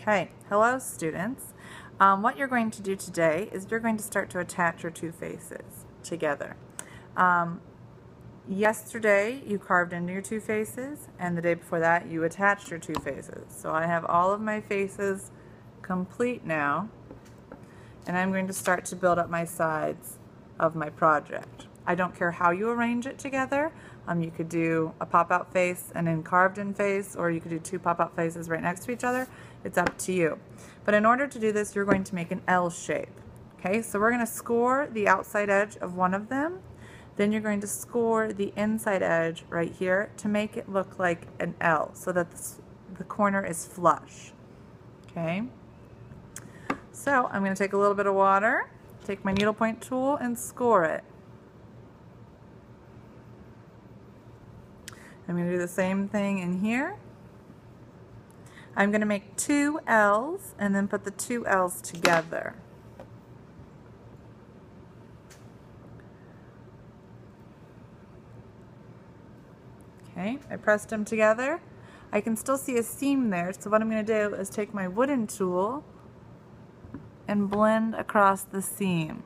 Okay, hello students. What you're going to do today is you're going to start to attach your two faces together. Yesterday you carved into your two faces, and the day before that you attached your two faces. So I have all of my faces complete now, and I'm going to start to build up my sides of my project. I don't care how you arrange it together. You could do a pop-out face and then carved in face, or you could do two pop-out faces right next to each other. It's up to you. But in order to do this, you're going to make an L shape. Okay, so we're going to score the outside edge of one of them. Then you're going to score the inside edge right here to make it look like an L so that the corner is flush. Okay, so I'm going to take a little bit of water, take my needlepoint tool, and score it. I'm going to do the same thing in here. I'm going to make two L's and then put the two L's together. Okay, I pressed them together. I can still see a seam there, so what I'm going to do is take my wooden tool and blend across the seam.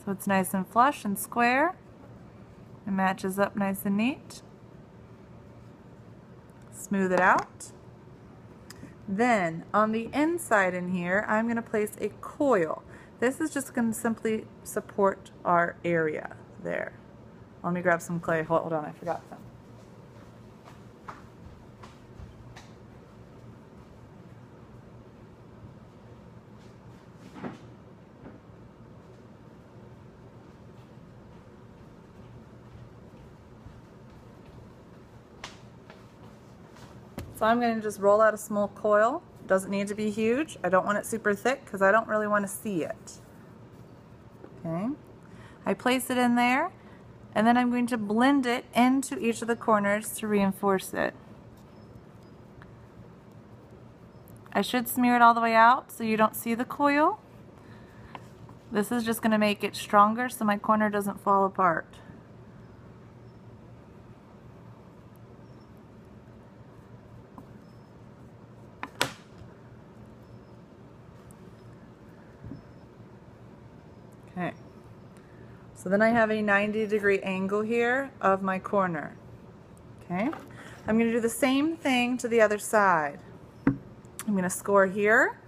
So it's nice and flush and square. It matches up nice and neat. Smooth it out. Then on the inside in here, I'm going to place a coil. This is just going to simply support our area there. Let me grab some clay. Hold on, I forgot some. So I'm going to just roll out a small coil. It doesn't need to be huge. I don't want it super thick because I don't really want to see it. Okay. I place it in there, and then I'm going to blend it into each of the corners to reinforce it. I should smear it all the way out so you don't see the coil. This is just going to make it stronger so my corner doesn't fall apart. Okay, so then I have a 90-degree angle here of my corner. Okay, I'm going to do the same thing to the other side. I'm going to score here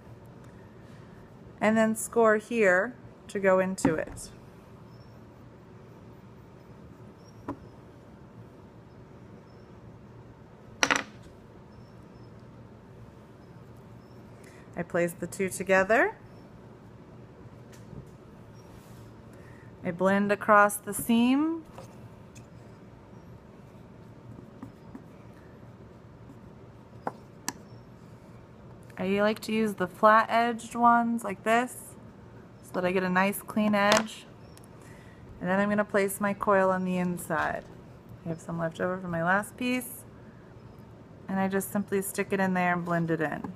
and then score here to go into it. I place the two together. I blend across the seam. I like to use the flat edged ones like this so that I get a nice clean edge. And then I'm going to place my coil on the inside. I have some left over from my last piece, and I just simply stick it in there and blend it in.